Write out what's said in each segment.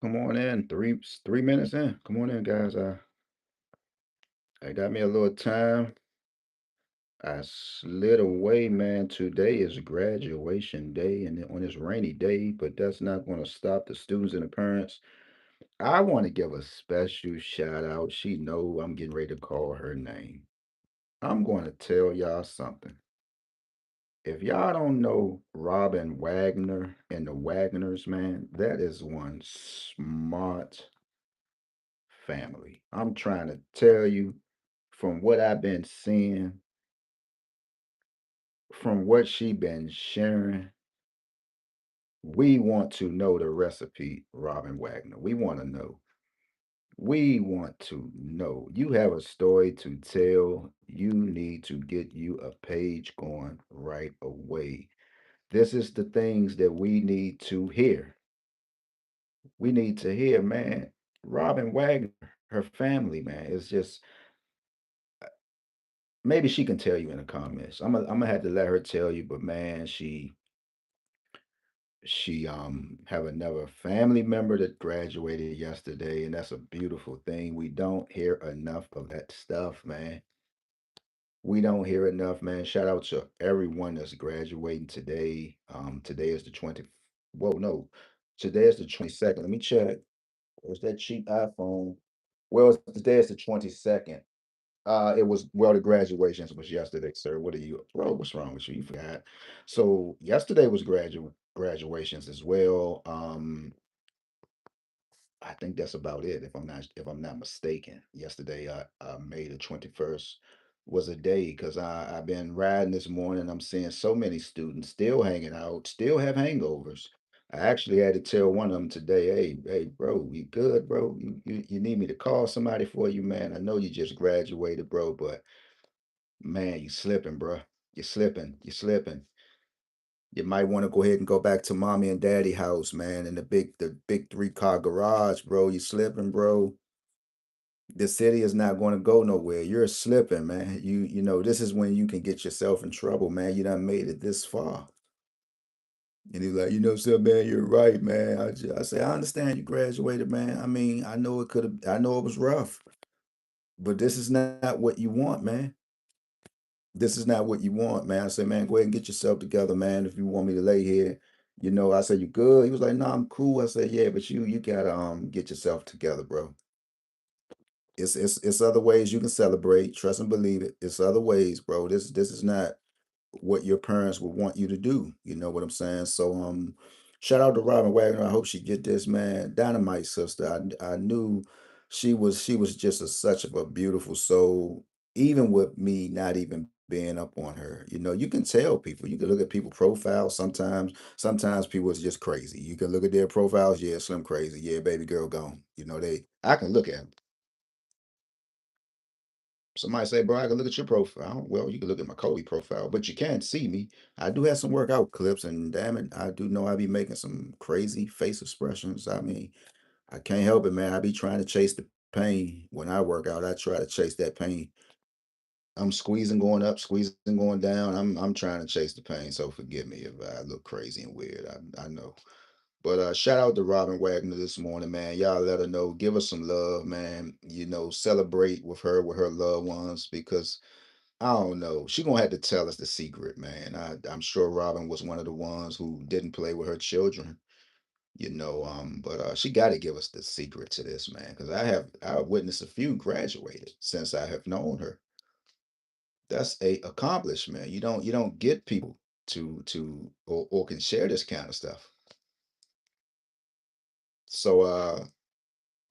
Come on in. 3 minutes in. Come on in, guys. I got me a little time. I slid away, man. Today is graduation day, and on this rainy day, but that's not going to stop the students and the parents. I want to give a special shout out. She know I'm getting ready to call her name. I'm going to tell y'all something. If y'all don't know Robin Wagner and the Wagners, man, that is one smart family. I'm trying to tell you from what I've been seeing, from what she been sharing, we want to know the recipe, Robin Wagner. We want to know. We want to know. You have a story to tell. You need to get you a page going right away. This is the things that we need to hear. We need to hear, man. Robin Wagner, her family, man, is just maybe she can tell you in the comments. I'm gonna have to let her tell you, but man, she have another family member that graduated yesterday, and that's a beautiful thing. We don't hear enough of that stuff, man. We don't hear enough, man. Shout out to everyone that's graduating today. Today is the 20. Whoa, no, today is the 22nd. Let me check. Was that cheap iPhone? Well, today is the 22nd. It was well, the graduations was yesterday, sir. What are you, bro? What's wrong with you? You forgot. So yesterday was graduations as well. I think that's about it. If I'm not mistaken. Yesterday, May the 21st was a day because I've been riding this morning. I'm seeing so many students still hanging out, still have hangovers. I actually had to tell one of them today, hey, bro, you good, bro? You need me to call somebody for you, man? I know you just graduated, bro, but man, you slipping, bro. You're slipping. You're slipping. You might want to go ahead and go back to mommy and daddy house, man, in the big 3-car garage, bro. You slipping, bro. The city is not going to go nowhere. You're slipping, man. You know, this is when you can get yourself in trouble, man. You done made it this far. And he's like, you know, something, man, you're right, man. I say, I understand you graduated, man. I mean, I know it could have, I know it was rough, but this is not what you want, man. This is not what you want, man. I said, man, go ahead and get yourself together, man. If you want me to lay here, I said, you good? He was like, no, I'm cool. I said, yeah, but you gotta get yourself together, bro. It's other ways you can celebrate. Trust and believe it. It's other ways, bro. This is not what your parents would want you to do. You know what I'm saying? So shout out to Robin Wagner. I hope she get this, man. Dynamite sister. I knew she was just such of a beautiful soul, even with me not even being up on her. You can tell people. You can look at people profiles sometimes. Sometimes people is just crazy. You can look at their profiles, yeah, slim crazy. Yeah, baby girl gone. I can look at 'em. Somebody say, bro, I can look at your profile. Well, you can look at my Kobe profile, but you can't see me. I do have some workout clips, and damn it, I do know I be making some crazy face expressions. I mean, I can't help it, man. I be trying to chase the pain. When I work out, I try to chase that pain. I'm squeezing going up, squeezing going down. I'm trying to chase the pain. So forgive me if I look crazy and weird. I know. But shout out to Robin Wagner this morning, man. Y'all let her know. Give her some love, man. Celebrate with her loved ones because I don't know. She gonna have to tell us the secret, man. I'm sure Robin was one of the ones who didn't play with her children, but she got to give us the secret to this, man, because I've witnessed a few graduated since I have known her. That's a accomplishment. You don't get people or can share this kind of stuff. So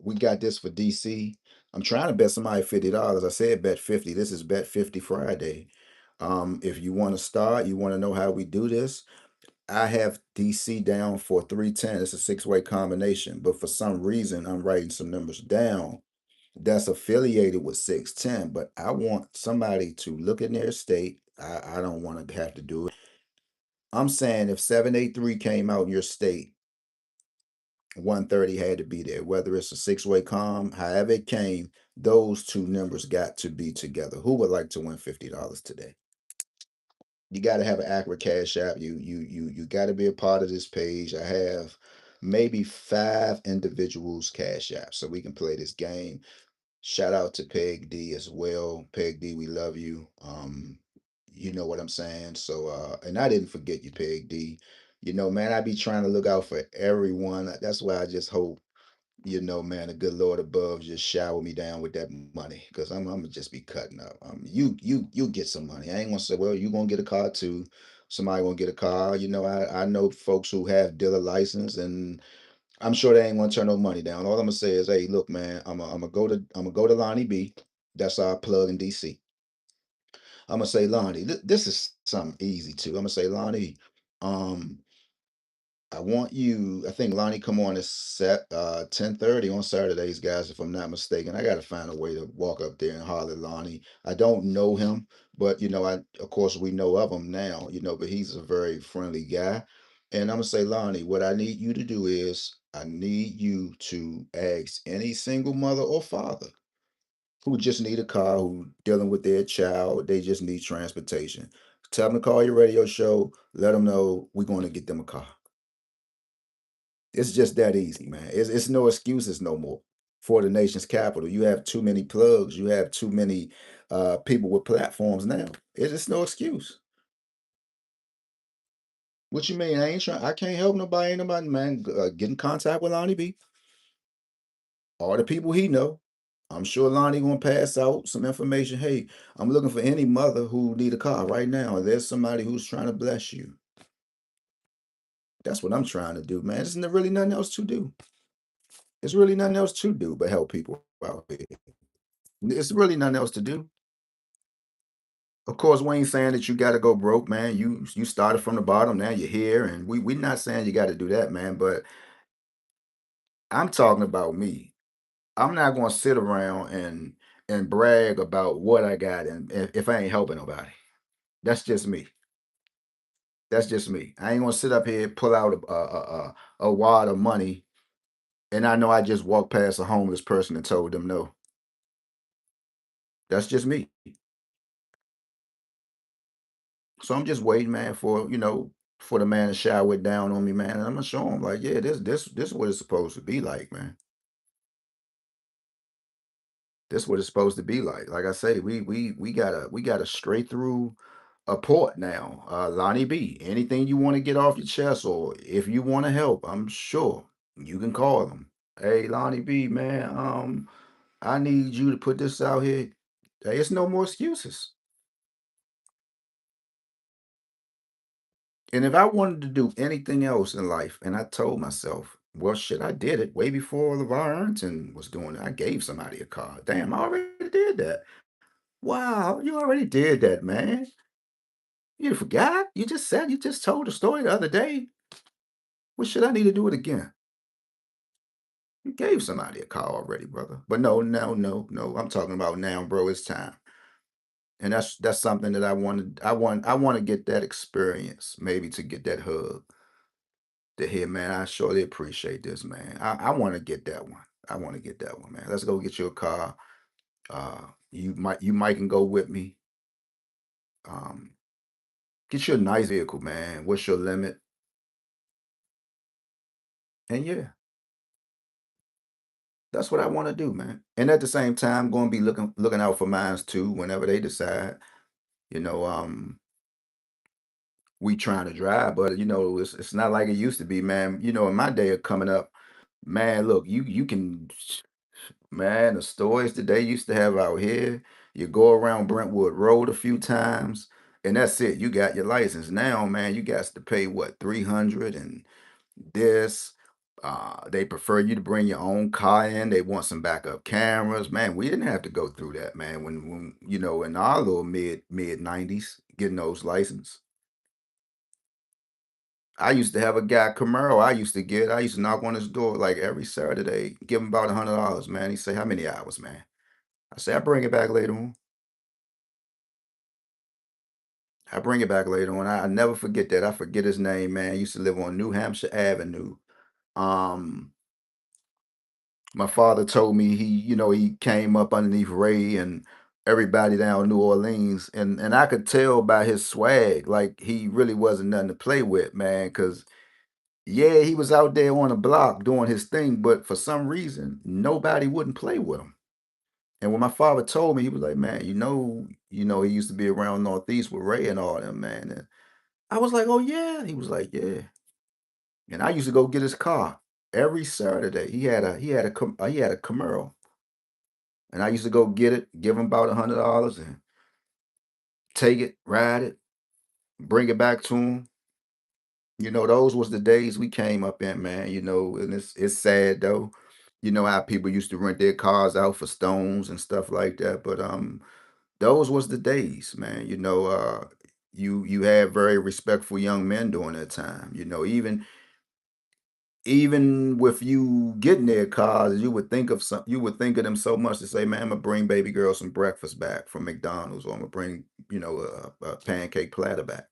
we got this for DC. I'm trying to bet somebody $50. I said bet 50. This is bet 50 Friday. If you want to start, you want to know how we do this. I have DC down for 310. It's a six-way combination, but for some reason, I'm writing some numbers down that's affiliated with 610. But I want somebody to look in their state. I don't want to have to do it. I'm saying if 783 came out in your state, 130 had to be there, whether it's a six-way com, however it came, those two numbers got to be together. Who would like to win $50 today? You got to have an accurate cash app. You got to be a part of this page. I have maybe 5 individuals cash app so we can play this game. Shout out to Peg D as well. Peg D, we love you. You know what I'm saying? So and I didn't forget you, Peg D. You know, man, I be trying to look out for everyone. That's why I just hope, man, the good Lord above just shower me down with that money. Cause I'm gonna just be cutting up. You get some money. I ain't gonna say, well, you gonna get a car too. Somebody gonna get a car. I know folks who have dealer license, and I'm sure they ain't gonna turn no money down. All I'm gonna say is, hey, look, man, I'm gonna go to Lonnie B. That's our plug in DC. I'm gonna say, Lonnie, this is something easy too. I'm gonna say, Lonnie, um, I want you. I think Lonnie come on at 10:30 on Saturdays, guys, if I'm not mistaken. I gotta find a way to walk up there and holler at Lonnie. I don't know him, but I of course we know of him now, but he's a very friendly guy. And I'm gonna say, Lonnie, what I need you to do is I need you to ask any single mother or father who just need a car, who dealing with their child, they just need transportation. Tell them to call your radio show, let them know we're going to get them a car. It's just that easy, man. It's no excuses no more for the nation's capital. You have too many plugs. You have too many people with platforms now. It's no excuse. What you mean? I ain't trying. I can't help nobody. Ain't nobody, man. Get in contact with Lonnie B. All the people he know. I'm sure Lonnie gonna pass out some information. Hey, I'm looking for any mother who need a car right now. There's somebody who's trying to bless you. That's what I'm trying to do, man. There's really nothing else to do. There's really nothing else to do but help people out here. It's really nothing else to do. Of course, we ain't saying that you got to go broke, man. You started from the bottom, now you're here, and we not saying you got to do that, man. But I'm talking about me. I'm not gonna sit around and brag about what I got, and if I ain't helping nobody. That's just me. That's just me. I ain't gonna sit up here, pull out a wad of money, and I know I just walked past a homeless person and told them no. That's just me. So I'm just waiting, man, for the man to shower it down on me, man. And I'm gonna show him like, yeah, this is what it's supposed to be like, man. This is what it's supposed to be like. Like I say, we got a straight through a port now. Lonnie B. Anything you want to get off your chest, or if you want to help, I'm sure you can call them. Hey, Lonnie B, man, I need you to put this out here. Hey, it's no more excuses. And if I wanted to do anything else in life, and I told myself, well, shit, I did it way before LeVar Arrington was doing it. I gave somebody a car. Damn, I already did that. Wow, you already did that, man. You forgot? You just told the story the other day. Well, should I need to do it again? You gave somebody a car already, brother. But no, no, no, no. I'm talking about now, bro. It's time. And that's something that I want to get that experience, maybe to get that hug to hear, man. I surely appreciate this, man. I want to get that one. I want to get that one, man. Let's go get you a car. You might can go with me. Um, get you a nice vehicle, man. What's your limit? And yeah, that's what I want to do, man. And at the same time, going to be looking out for mines too. Whenever they decide, you know, we trying to drive, but it's not like it used to be, man. In my day of coming up, man, look, you can, man, the stories that they used to have out here. You go around Brentwood Road a few times, and that's it. You got your license now, man. You got to pay what 300 and this. They prefer you to bring your own car in. They want some backup cameras, man. We didn't have to go through that, man. When in our little mid '90s, getting those license. I used to have a guy, Camaro, I used to knock on his door like every Saturday, give him about $100, man. He say, how many hours, man? I say, I bring it back later on. I bring it back later on. I never forget that. I forget his name, man. He used to live on New Hampshire Avenue. Um, my father told me he came up underneath Ray and everybody down New Orleans, and I could tell by his swag, like he really wasn't nothing to play with, man, because Yeah, he was out there on the block doing his thing, but for some reason, nobody wouldn't play with him. And when my father told me, he was like, "Man, he used to be around Northeast with Ray and all them, man." And I was like, "Oh yeah." He was like, "Yeah." And I used to go get his car every Saturday. He had a Camaro, and I used to go get it, give him about $100, and take it, ride it, bring it back to him. Those was the days we came up in, man. And it's sad though. You know how people used to rent their cars out for stones and stuff like that. But those was the days, man. You had very respectful young men during that time. Even with you getting their cars, you would think of them so much to say, man, I'm gonna bring baby girl some breakfast back from McDonald's, or I'm gonna bring, a pancake platter back.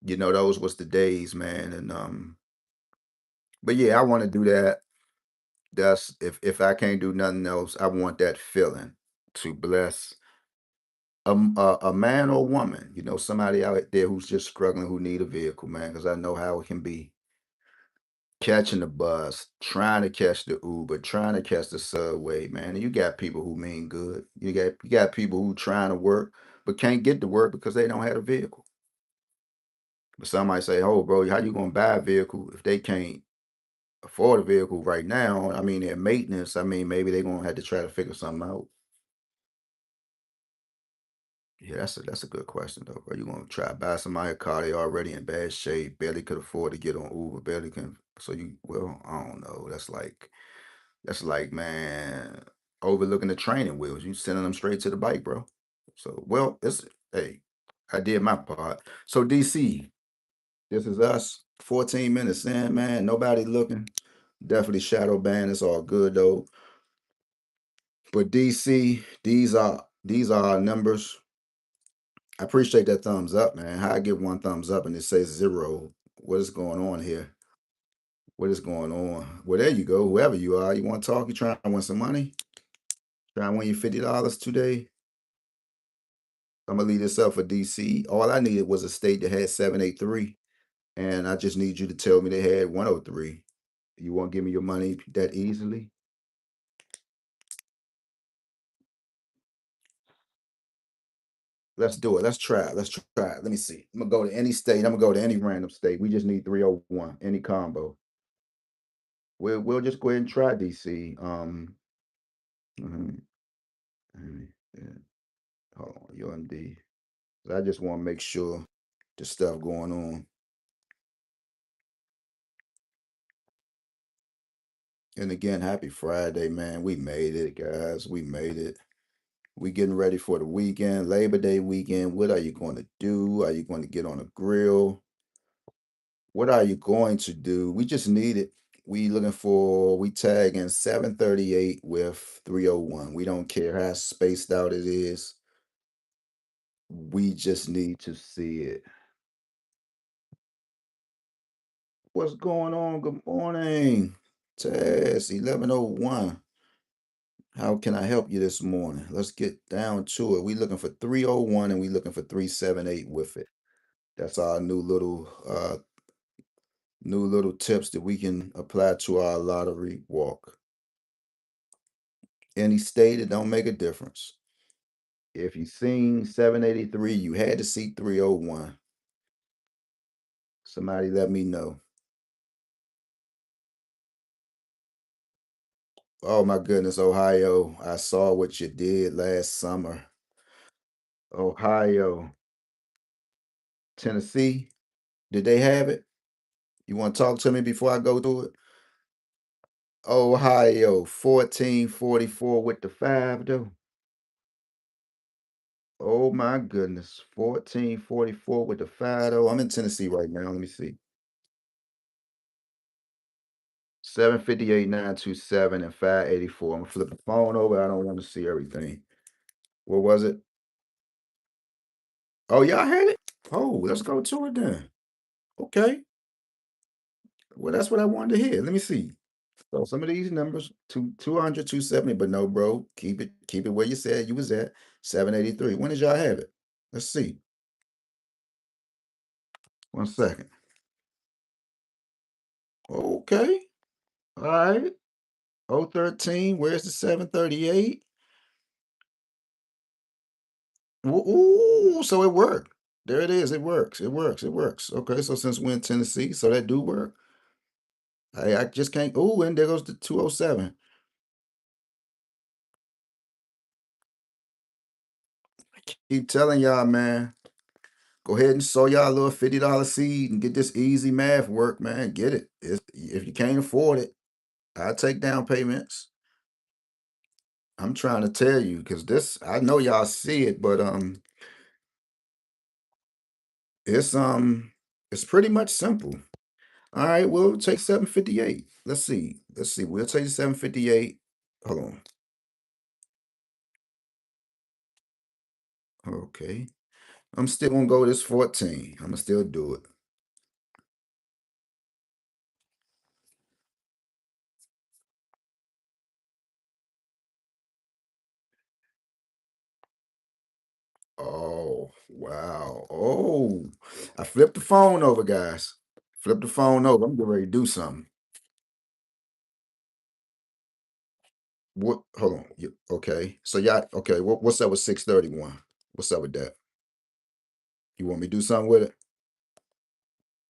Those was the days, man. And but yeah, I want to do that. That's if I can't do nothing else, I want that feeling to bless a man or woman, somebody out there who's just struggling, who need a vehicle, man, because I know how it can be. Catching the bus, trying to catch the Uber, trying to catch the subway, man. And you got people who mean good. You got people who trying to work but can't get to work because they don't have a vehicle. But somebody say, "Oh, bro, how you gonna buy a vehicle if they can't afford a vehicle right now?" I mean, their maintenance. I mean, maybe they're gonna have to try to figure something out. Yeah, that's a good question though, bro. You gonna try to buy somebody a car they already in bad shape, barely could afford to get on Uber, barely can. So well, I don't know. That's like, man, overlooking the training wheels. You sending them straight to the bike, bro. So, well, hey, I did my part. So, DC, this is us. 14 minutes in, man. Nobody looking. Definitely shadow ban. It's all good though. But DC, these are our numbers. I appreciate that thumbs up, man. How I get one thumbs up and it says zero. What is going on here? What is going on? Well, there you go. Whoever you are, you want to talk? You trying to win some money? Trying to win you $50 today? I'm gonna leave this up for DC. All I needed was a state that had 783, and I just need you to tell me they had 103. You won't give me your money that easily? Let's do it. Let's try it. Let's try it. Let me see. I'm gonna go to any state. I'm gonna go to any random state. We just need 301. Any combo. We'll just go ahead and try DC. Mhm, yeah. Hold on, UMD. I just want to make sure the stuff going on. And again, happy Friday, man. We made it, guys. We made it. We getting ready for the weekend, Labor Day weekend. What are you going to do? Are you going to get on a grill? What are you going to do? We just need it. We tagging 738 with 301. We don't care how spaced out it is. We just need to see it. What's going on? Good morning. Tess, 1101. How can I help you this morning? Let's get down to it. We looking for 301 and we looking for 378 with it. That's our new little tips that we can apply to our lottery walk. Any state, it don't make a difference. If you seen 783, you had to see 301. Somebody let me know. Oh my goodness, Ohio. I saw what you did last summer. Ohio, Tennessee, did they have it? You want to talk to me before I go to it? Ohio, 1444 with the five though. Oh my goodness. 1444 with the five though. I'm in Tennessee right now. Let me see. 758, 927, and 584. I'm gonna flip the phone over. I don't want to see everything. What was it? Oh, y'all had it? Oh, let's go to it then. Okay. Well, that's what I wanted to hear. Let me see. So some of these numbers, 200, 270, but no, bro. Keep it where you said you was at. 783. When did y'all have it? Let's see. 1 second. Okay. All right. 013. Where's the 738? Ooh, so it worked. There it is. It works. It works. It works. Okay. So since we're in Tennessee, so that do work. I just can't. Ooh, and there goes the 207. Keep telling y'all, man. Go ahead and sow y'all a little $50 seed and get this easy math work, man. Get it. If you can't afford it, I take down payments. I'm trying to tell you because this, I know y'all see it, but it's it's pretty much simple. All right, we'll take 758. Let's see. Let's see. We'll take 758. Hold on. Okay. I'm still gonna go this 14. I'm gonna still do it. Oh, wow. Oh, I flipped the phone over, guys. Flip the phone over. I'm getting ready to do something. What? Hold on. Okay. So y'all. Okay. What's up with 631? What's up with that? You want me to do something with it?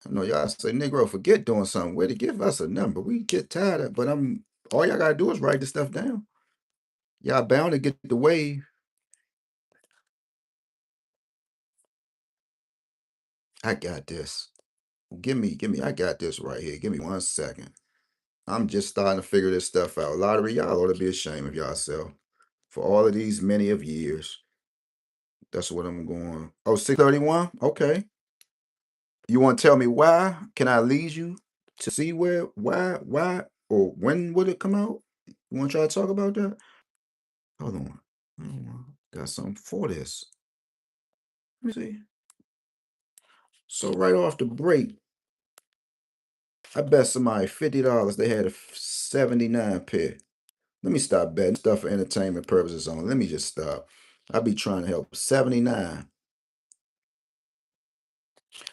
I know y'all say, Negro, forget doing something with it. Give us a number. We get tired of, but I'm. All y'all gotta do is write the stuff down. Y'all bound to get the wave. I got this. Give me. I got this right here. Give me 1 second. I'm just starting to figure this stuff out. Lottery, y'all ought to be ashamed of yourself for all of these many of years. That's what I'm going. Oh, 631. Okay. You want to tell me why? Can I lead you to see why, or when would it come out? You want to try to talk about that? Hold on. Got something for this. Let me see. So right off the break, I bet somebody $50 they had a 79 pair. Let me stop betting stuff for entertainment purposes only. Let me just stop. I be trying to help. 79,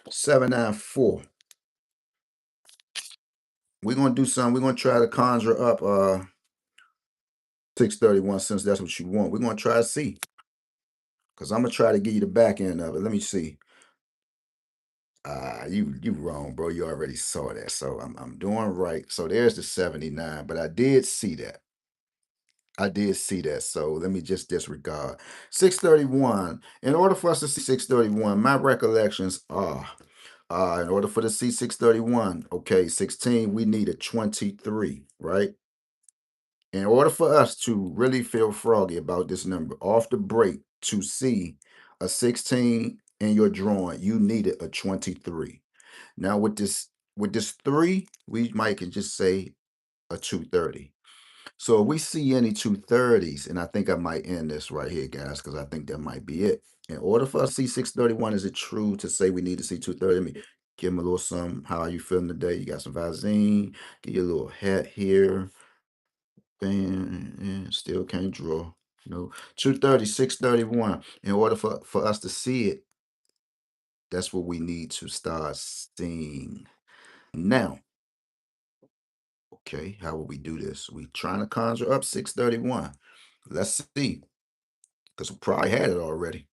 794. We're gonna do something. We're gonna try to conjure up 631 since that's what you want. We're gonna try to see. Cause I'm gonna try to give you the back end of it. Let me see. You wrong, bro. You already saw that. So I'm doing right. So there's the 79, but I did see that. I did see that. So let me just disregard. 631. In order for us to see 631, my recollections are in order for the C631, okay, 16, we need a 23, right? In order for us to really feel froggy about this number, off the break to see a 16 in your drawing, you needed a 23. Now with this three, we might can just say a 230. So if we see any 230s, and I think I might end this right here, guys, because I think that might be it. In order for us to see 631, is it true to say we need to see 230? Let me give him a little something. How are you feeling today? You got some Visine. Get you a little hat here. And still can't draw. No. 230, 631. In order for us to see it, that's what we need to start seeing. Now, okay, how will we do this? We trying to conjure up 631. Let's see. Because we probably had it already.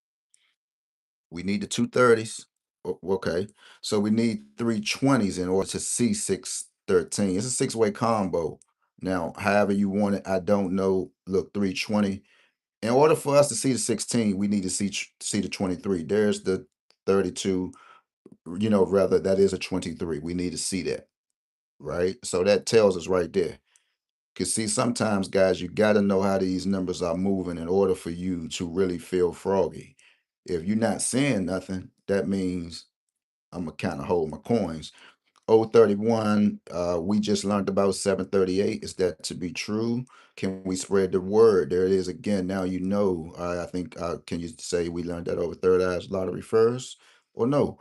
We need the 230s. Okay. So we need 320s in order to see 613. It's a six-way combo. Now, however you want it, I don't know. Look, 320. In order for us to see the 16, we need to see the 23. There's the 32, rather that is a 23. We need to see that, right? So that tells us right there. Cause see, sometimes guys, you got to know how these numbers are moving in order for you to really feel froggy. If you're not seeing nothing, that means I'm gonna kind of hold my coins. 031, we just learned about 738. Is that to be true? Can we spread the word? There it is again. Now you know. I think, can you say we learned that over Third Eyes Lottery first? Or no?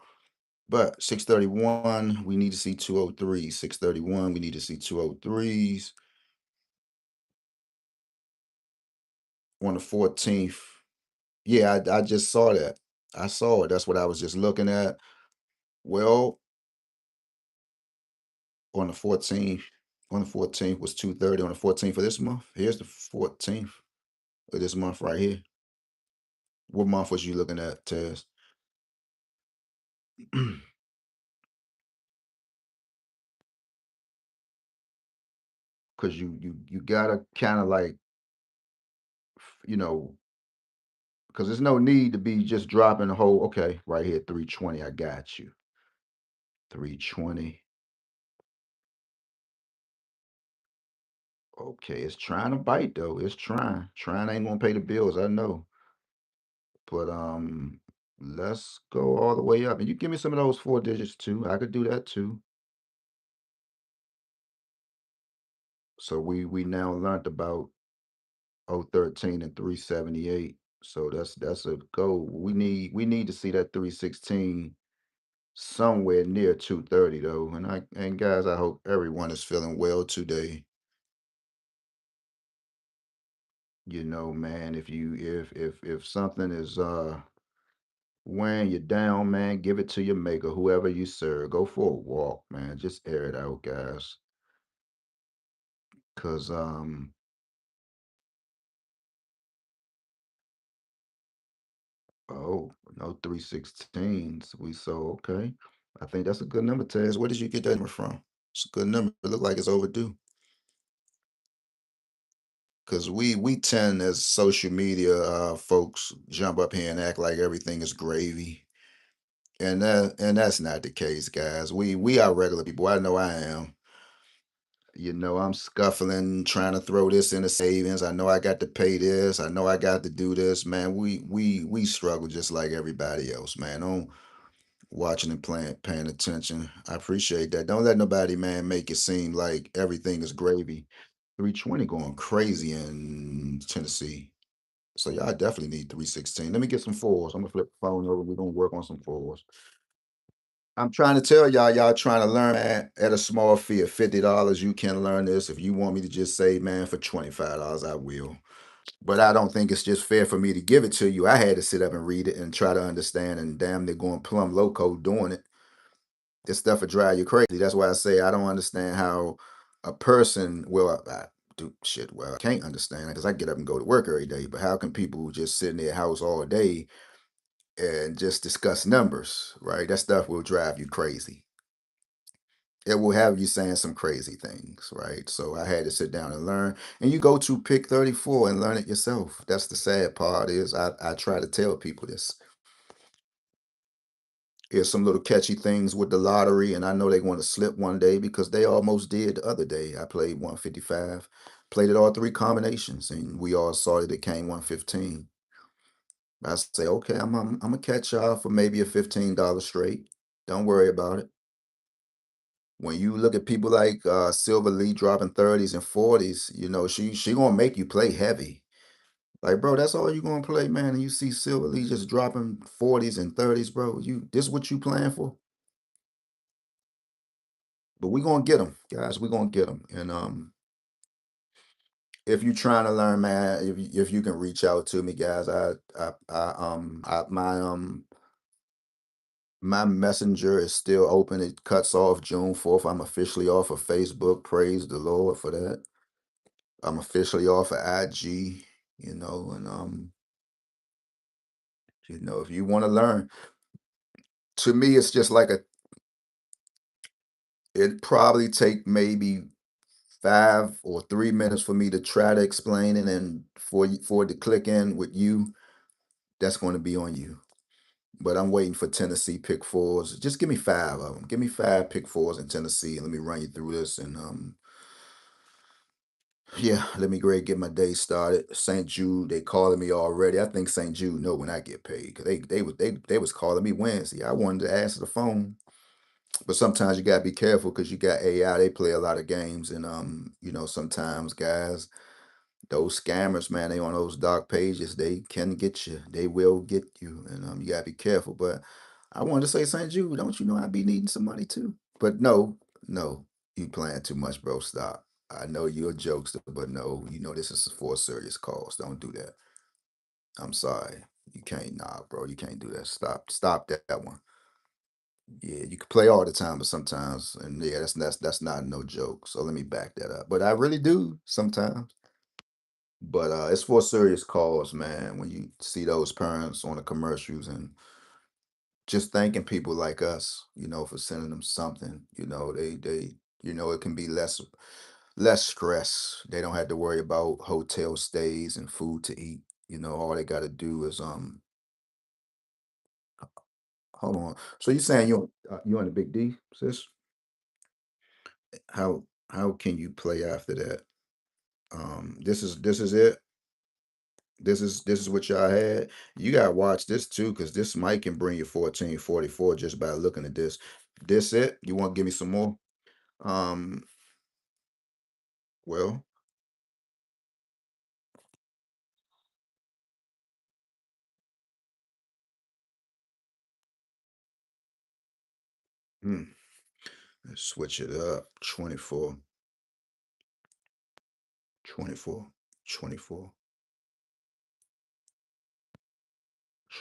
But 631, we need to see 203. 631, we need to see 203s on the 14th. Yeah, I just saw that. I saw it. That's what I was just looking at. Well, on the 14th. On the 14th was 2:30 on the 14th of this month. Here's the 14th of this month right here. What month was you looking at, Tez? Because you gotta kind of like, you know, because there's no need to be just dropping the whole. Okay, right here, 320. I got you. 320. Okay, it's trying to bite though. It's trying. Trying ain't gonna pay the bills. I know. But let's go all the way up. And you give me some of those four digits too. I could do that too. So we now learned about 013 and 378. So that's a goal. We need to see that 316 somewhere near 230 though. And guys, I hope everyone is feeling well today. Man, if something is weighing you down, man, give it to your maker, whoever you serve. Go for a walk, man. Just air it out, guys. Cause oh, no 316s. We saw, okay. I think that's a good number, Taz. Where did you get that number from? It's a good number. It look like it's overdue. Cause we tend as social media folks jump up here and act like everything is gravy. And that's not the case, guys. We are regular people. I know I am. I'm scuffling, trying to throw this into savings. I know I got to pay this. I know I got to do this, man. We struggle just like everybody else, man. Don't watching and paying attention. I appreciate that. Don't let nobody, man, make it seem like everything is gravy. 320 going crazy in Tennessee. So y'all definitely need 316. Let me get some fours. I'm gonna flip the phone over. We're gonna work on some fours. I'm trying to tell y'all trying to learn, man, at a small fee of $50, you can learn this. If you want me to just say, man, for $25, I will. But I don't think it's just fair for me to give it to you. I had to sit up and read it and try to understand, and damn, they're going plumb loco doing it. This stuff will drive you crazy. That's why I say I don't understand how a person, well, I do shit, well, I can't understand because I get up and go to work every day, but how can people just sit in their house all day and just discuss numbers, right? That stuff will drive you crazy. It will have you saying some crazy things, right? So I had to sit down and learn. And you go to Pick 34 and learn it yourself. That's the sad part is I try to tell people this. Here's some little catchy things with the lottery, and I know they want to slip one day because they almost did the other day. I played 155, played it all three combinations, and we all saw that it came 115. I say, okay, I'm gonna catch y'all for maybe a $15 straight. Don't worry about it. When you look at people like Silver Lee dropping 30s and 40s, she gonna make you play heavy. Like, bro, that's all you gonna play, man. And you see Silver Lee just dropping 40s and 30s, bro. This what you playing for? But we gonna get them, guys. We gonna get them. And if you trying to learn, man, if you can reach out to me, guys, my messenger is still open. It cuts off June 4th. I'm officially off of Facebook. Praise the Lord for that. I'm officially off of IG, and if you want to learn, to me, it's just like it probably take maybe 5 or 3 minutes for me to try to explain it, and for it to click in with you, that's going to be on you. But I'm waiting for Tennessee pick fours. Just give me five of them. Give me five pick fours in Tennessee, and let me run you through this. And yeah, let me great get my day started. St. Jude, they calling me already. I think St. Jude know when I get paid because they was calling me Wednesday. I wanted to answer the phone, but sometimes you gotta be careful because you got AI. They play a lot of games, and sometimes guys, those scammers, man, they on those dark pages. They can get you. They will get you, and you gotta be careful. But I wanted to say, St. Jude, don't you know I be needing some money too? But no, no, you playing too much, bro. Stop. I know you're a jokester, but no, this is for a serious cause. Don't do that. I'm sorry. You can't, nah, bro. You can't do that. Stop that one. Yeah, you can play all the time, but sometimes, and yeah, that's not no joke. So let me back that up. But I really do sometimes. But it's for a serious cause, man. When you see those parents on the commercials and just thanking people like us, for sending them something, it can be less stress. They don't have to worry about hotel stays and food to eat. All they got to do is hold on. So you saying you on the big D, sis? How can you play after that? This is it. This is what y'all had. You gotta watch this too, because this mic can bring you 1444 just by looking at this. This it? You want to give me some more? Um, well, hmm, let's switch it up. 24, 24, 24,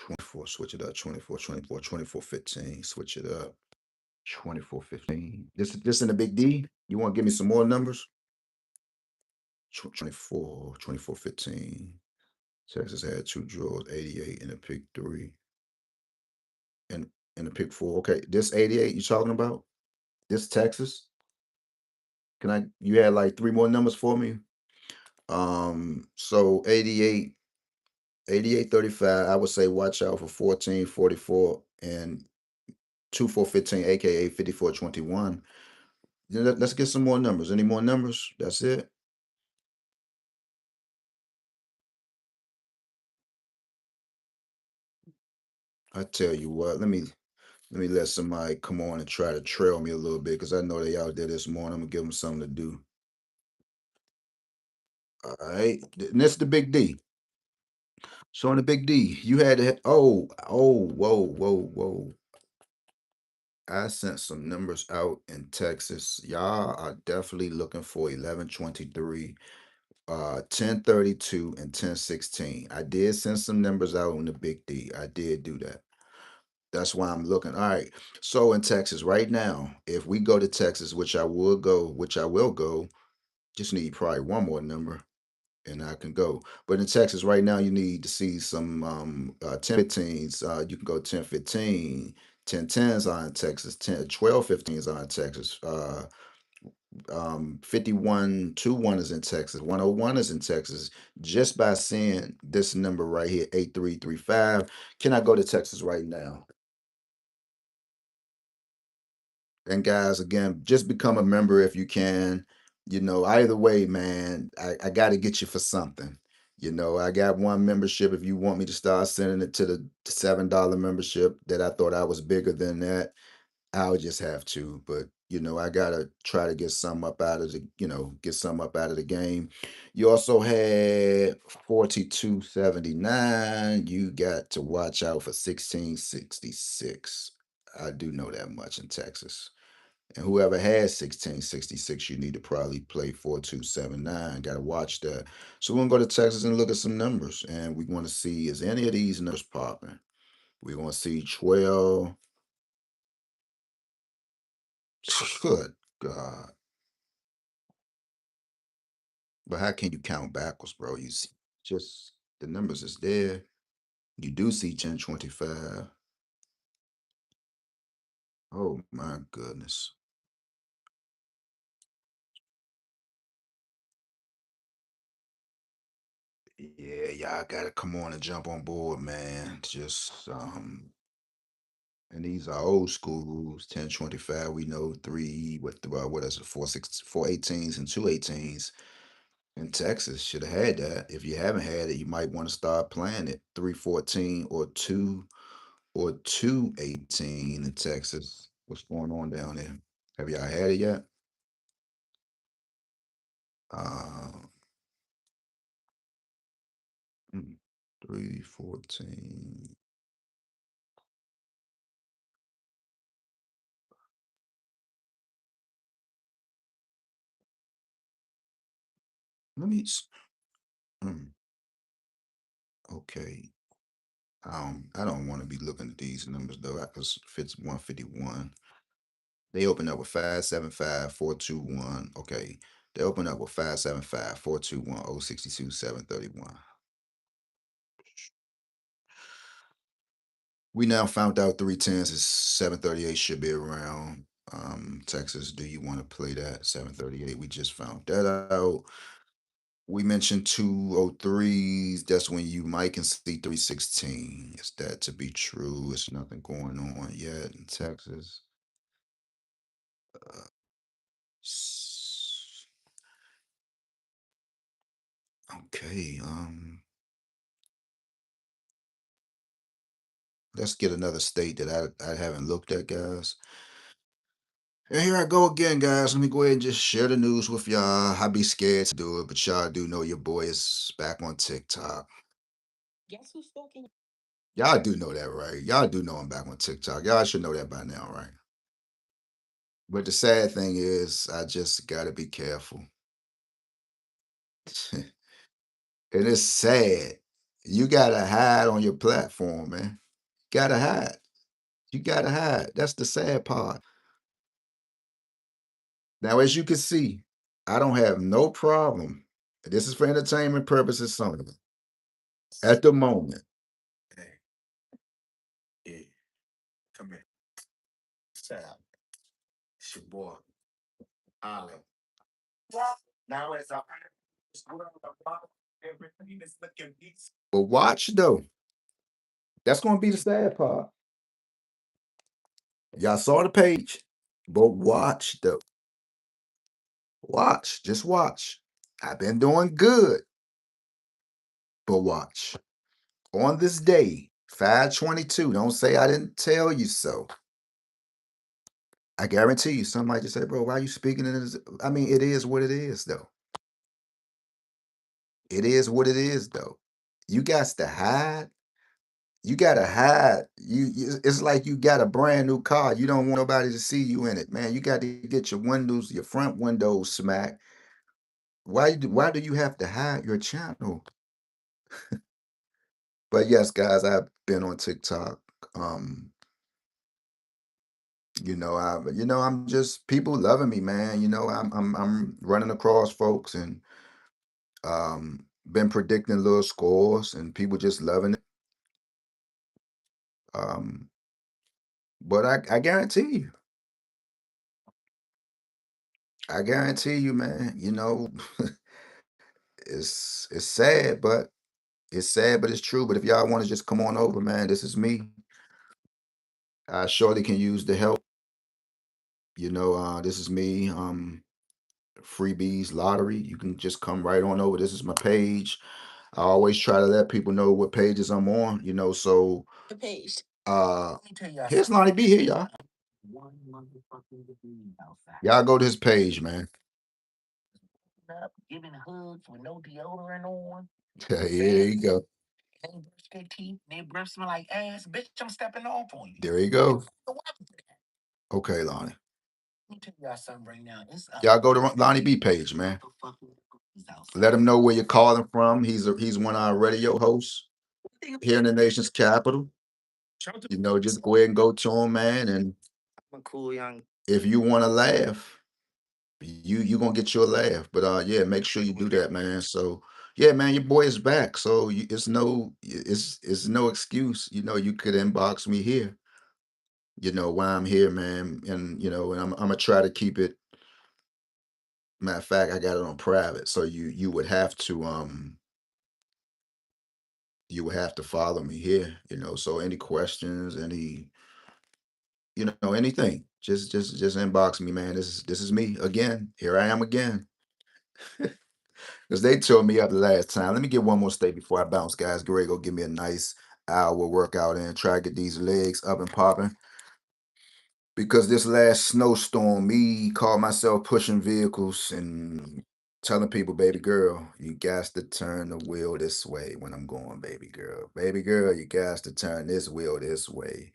24. Switch it up. 24, 24, 24, 15. Switch it up. 24, 15. This in the big D. You want to give me some more numbers? 24, 24, 15. Texas had two draws, 88 and a pick three. And the pick four. Okay, this 88 you talking about? This Texas? You had like three more numbers for me? So 88, 88, 35. I would say watch out for 14, 44, and 24, 15, aka 54, 21. Let's get some more numbers. Any more numbers? That's it. I tell you what, let me let somebody come on and try to trail me a little bit because I know they out there this morning. I'm gonna give them something to do. All right. And this the big D. So on the big D, you had to, whoa, whoa, whoa. I sent some numbers out in Texas. Y'all are definitely looking for 1123, 1032, and 1016. I did send some numbers out on the big D. I did do that. That's why I'm looking. All right. So in Texas right now, if we go to Texas, which I will go, just need probably one more number and I can go. But in Texas right now, you need to see some 10 15s. You can go 10 15, 10 10s are in Texas, 10 12 15s are in Texas. 51 21 is in Texas, 101 is in Texas. Just by seeing this number right here, 8335, can I go to Texas right now? And guys, again, just become a member if you can. Either way, man, I got to get you for something. I got one membership. If you want me to start sending it to the $7 membership that I thought I was bigger than that, I would just have to. But I gotta try to get some up out of the game. You also had 4279. You got to watch out for 1666. I do know that much in Texas. And whoever has 1666, you need to probably play 4279. Got to watch that. So we're going to go to Texas and look at some numbers. And we want to see, is any of these numbers popping? We're going to see 12. Good God. But how can you count backwards, bro? You see, just the numbers is there. You do see 1025. Oh my goodness. Yeah, y'all gotta come on and jump on board, man. Just and these are old school rules. 1025, we know three, what is it, 4 18s and 2 18s. In Texas, should have had that. If you haven't had it, you might want to start playing it. 314 or 218 in Texas. What's going on down there? Have y'all had it yet? Uh, 314. Let me. Mm, okay. I don't want to be looking at these numbers though, because if it's 151, they open up with 575 421. Okay. They open up with 575 421 062 731. We now found out 310s is 738 should be around. Texas, do you want to play that 738? We just found that out. We mentioned 203s. That's when you might can see 316. Is that to be true? It's nothing going on yet in Texas. Uh, s- okay. Let's get another state that I haven't looked at, guys. And here I go again, guys. Let me go ahead and just share the news with y'all. I be scared to do it, but y'all do know your boy is back on TikTok. Y'all do know that, right? Y'all do know I'm back on TikTok. Y'all should know that by now, right? But the sad thing is, I just gotta be careful. And it's sad. You gotta hide on your platform, man. Gotta hide. You gotta hide. That's the sad part. Now, as you can see, I don't have no problem. This is for entertainment purposes only. At the moment. Hey, yeah, come here. Sal. It's your boy, Ollie. Now it's up. Everything is looking decent. But watch though. That's gonna be the sad part. Y'all saw the page. But watch though. Watch. Just watch. I've been doing good. But watch. On this day, 522. Don't say I didn't tell you so. I guarantee you, somebody just say, bro, why are you speaking in this? I mean, it is what it is, though. It is what it is, though. You got to hide. You gotta hide. It's like you got a brand new car. You don't want nobody to see you in it, man. You got to get your windows, your front windows smacked. Why do you have to hide your channel? But yes, guys, I've been on TikTok. Um, I'm just people loving me, man. I'm running across folks and been predicting little scores and people just loving it. Um, but I guarantee you, man, it's sad, but it's true. But if y'all want to just come on over, man, this is me. I surely can use the help. This is me. Freebies lottery. You can just come right on over. This is my page. I always try to let people know what pages I'm on, so here's Lonnie B here, y'all. Y'all go to his page, man. Yeah, there you go. There you go. Okay, Lonnie. Y'all go to Lonnie B page, man. Let him know where you're calling from. He's one of our radio hosts here in the nation's capital. Just go ahead and go to him, man. And if you want to laugh, you gonna get your laugh. But yeah, make sure you do that, man. So yeah, man, your boy is back. So it's no excuse. You could inbox me here. Why I'm here, man. And and I'm gonna try to keep it. Matter of fact, I got it on private. So you would have to follow me here. So any questions, anything, just inbox me, man. This is me again. Here I am again. Because they tore me up the last time. Let me get one more state before I bounce, guys. Greg, go give me a nice hour workout in. Try to get these legs up and popping. Because this last snowstorm, me caught myself pushing vehicles and telling people, baby girl, you got to turn the wheel this way when I'm going, baby girl. Baby girl, you got to turn this wheel this way.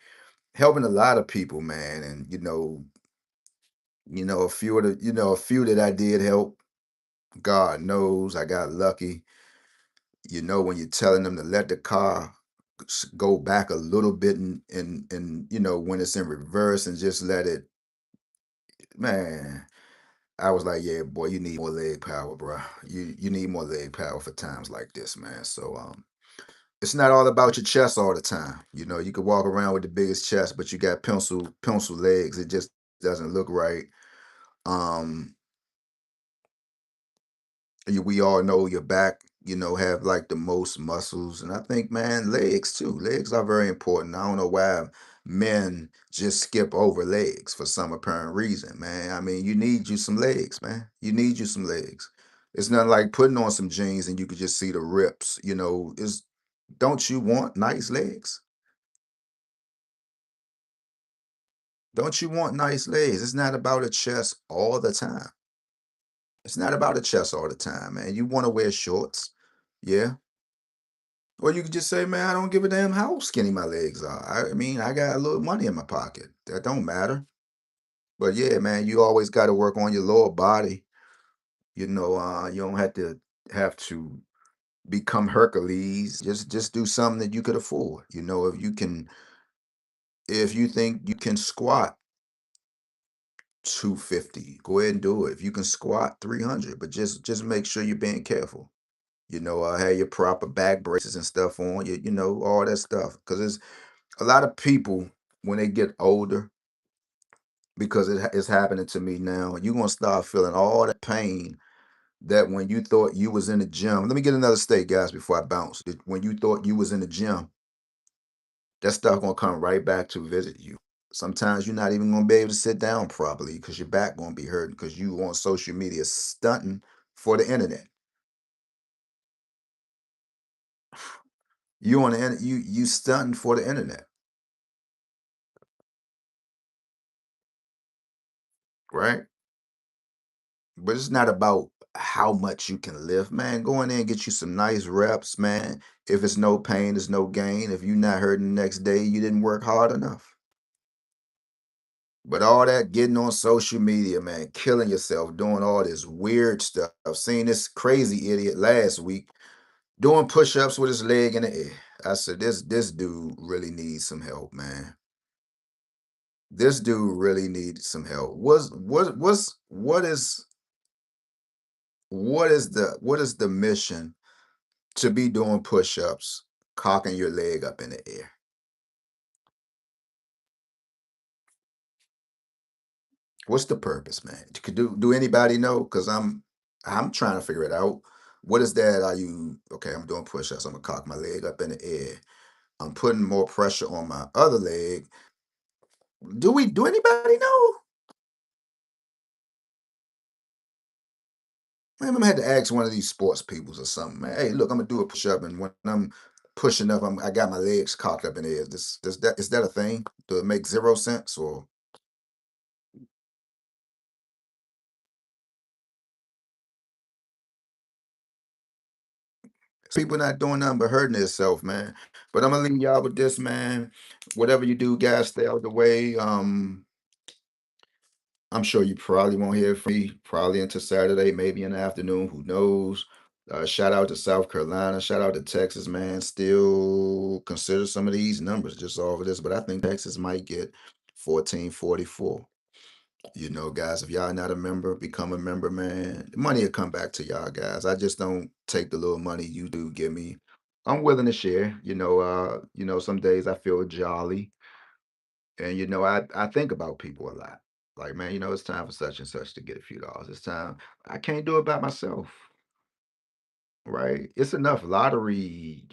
Helping a lot of people, man. And a few that I did help, God knows I got lucky. When you're telling them to let the car go back a little bit and when it's in reverse and just let it, man. I was like, yeah, boy, you need more leg power, bro. You need more leg power for times like this, man. So it's not all about your chest all the time. You could walk around with the biggest chest, but you got pencil legs. It just doesn't look right. Um, we all know your back, have like the most muscles. And I think, man, legs too. Legs are very important. I don't know why men just skip over legs for some apparent reason, man. I mean, you need you some legs, man. You need you some legs. It's nothing like putting on some jeans and you could just see the rips, is don't you want nice legs? Don't you want nice legs? It's not about a chest all the time. It's not about a chest all the time, man. You want to wear shorts. Yeah. Or you could just say, man, I don't give a damn how skinny my legs are. I mean, I got a little money in my pocket. That don't matter. But yeah, man, you always got to work on your lower body. You don't have to become Hercules. Just do something that you could afford. If you think you can squat 250, go ahead and do it. If you can squat 300, but just make sure you're being careful. Have your proper back braces and stuff on. All that stuff. Because it's a lot of people when they get older, because it's happening to me now, you're gonna start feeling all that pain that when you thought you was in the gym. Let me get another state, guys, before I bounce. When you thought you was in the gym, that stuff gonna come right back to visit you. Sometimes you're not even gonna be able to sit down properly because your back gonna be hurting because you on social media stunting for the internet. You on the you stunting for the internet, right? But it's not about how much you can lift, man. Go in there and get you some nice reps, man. If it's no pain, it's no gain. If you're not hurting the next day, you didn't work hard enough. But all that getting on social media, man, killing yourself, doing all this weird stuff. I've seen this crazy idiot last week doing push-ups with his leg in the air. I said, this dude really needs some help, man. This dude really needs some help. What is the mission to be doing push-ups, cocking your leg up in the air? What's the purpose, man? Do anybody know? Because I'm trying to figure it out. What is that? Are you okay? I'm doing push-ups. I'm gonna cock my leg up in the air. I'm putting more pressure on my other leg. Do anybody know? Man, I'm gonna have to ask one of these sports peoples or something, man. Hey, look, I'm gonna do a push-up, and when I'm pushing up, I got my legs cocked up in the air. Is that a thing? Do it make zero sense? Or people not doing nothing but hurting themselves, man. But I'm gonna leave y'all with this, man. Whatever you do, guys, stay out the way. I'm sure you probably won't hear from me probably until Saturday, maybe in the afternoon. Who knows? Shout out to South Carolina. Shout out to Texas, man. Still consider some of these numbers just off of this, but I think Texas might get 1444. Guys, if y'all not a member, become a member, man. The money will come back to y'all, guys. I just don't take the little money you do give me. I'm willing to share. Some days I feel jolly, and I think about people a lot. Like, man, it's time for such and such to get a few dollars. It's time. I can't do it by myself, right? It's enough lottery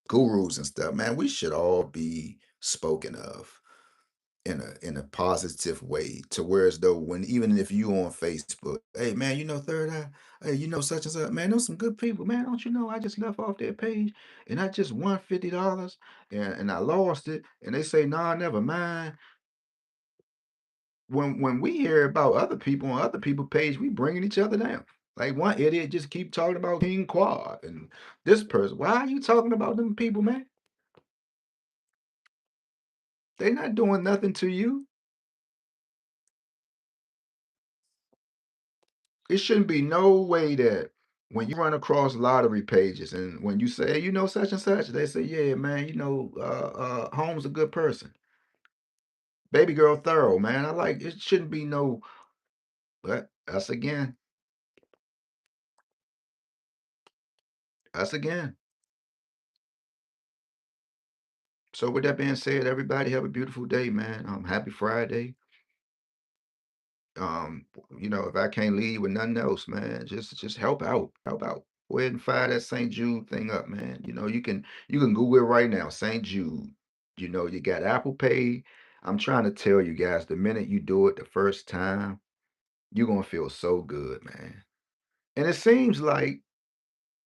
gurus and stuff, man. We should all be spoken of in a positive way, to where as though when even if you on Facebook, hey man, Third Eye, hey, such and such, man, those some good people, man. Don't you know I just left off their page and I just won $50 and I lost it. And they say, nah, never mind. When we hear about other people on other people's page, we bringing each other down. Like one idiot just keep talking about King Quad and this person. Why are you talking about them people, man? They not doing nothing to you. It shouldn't be no way that when you run across lottery pages and when you say, "Hey, you know such and such," they say, "Yeah, man, Holmes a good person. Baby girl thorough, man. I like it shouldn't be no." But that's again. So with that being said, everybody have a beautiful day, man. Happy Friday. Um, if I can't leave with nothing else, man, just help out. Help out. Go ahead and fire that St. Jude thing up, man. You can Google it right now, St. Jude. You got Apple Pay. I'm trying to tell you guys, the minute you do it the first time, you're gonna feel so good, man. And it seems like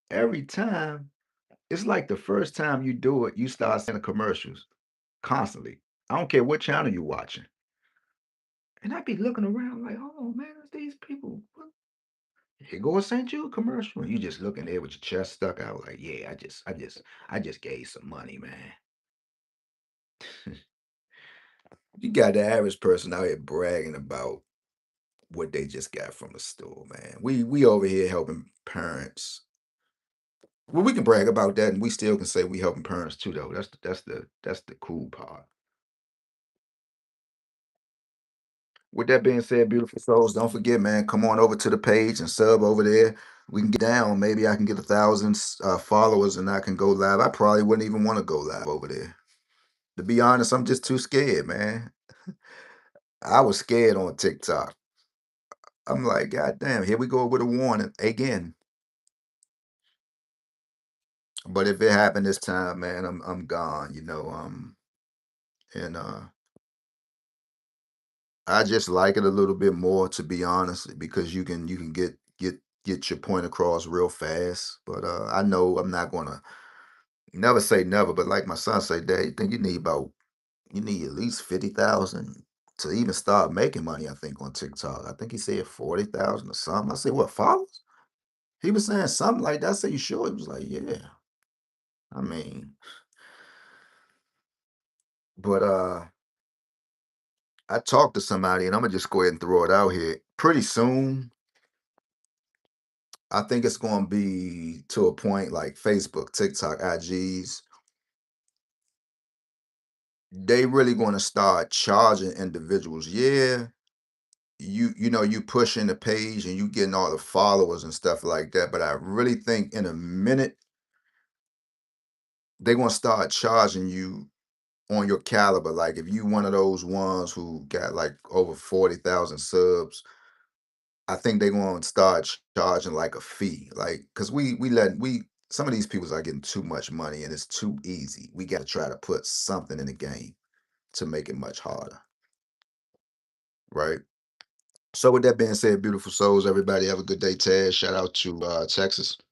every time, it's like the first time you do it, you start seeing the commercials constantly. I don't care what channel you're watching. And I be looking around like, oh man, it's these people. Here go a St. Jude commercial. And you just looking there with your chest stuck out, like, yeah, I just gave some money, man. You got the average person out here bragging about what they just got from the store, man. We over here helping parents. Well, we can brag about that, and we still can say we helping parents too, though. That's the cool part. With that being said, beautiful souls, don't forget, man, come on over to the page and sub over there. We can get down. Maybe I can get 1,000 followers and I can go live. I probably wouldn't even want to go live over there. To be honest, I'm just too scared, man. I was scared on TikTok. I'm like, God damn, here we go with a warning again. But if it happened this time, man, I'm gone, and I just like it a little bit more, to be honest, because you can get your point across real fast. But I know I'm not gonna never say never, but like my son say, Dad, you think you need at least 50,000 to even start making money, I think, on TikTok. I think he said 40,000 or something. I said, what, followers? He was saying something like that. I said, you sure? He was like, yeah. I mean, but I talked to somebody and I'm gonna just go ahead and throw it out here. Pretty soon, I think it's gonna be to a point like Facebook, TikTok, IGs. They really gonna start charging individuals. Yeah, you pushing the page and you getting all the followers and stuff like that. But I really think in a minute they're gonna start charging you on your caliber. Like if you one of those ones who got like over 40,000 subs, I think they're gonna start charging like a fee. Like, cause we some of these people are getting too much money and it's too easy. We gotta try to put something in the game to make it much harder, right? So with that being said, beautiful souls, everybody have a good day. Taz, shout out to Texas.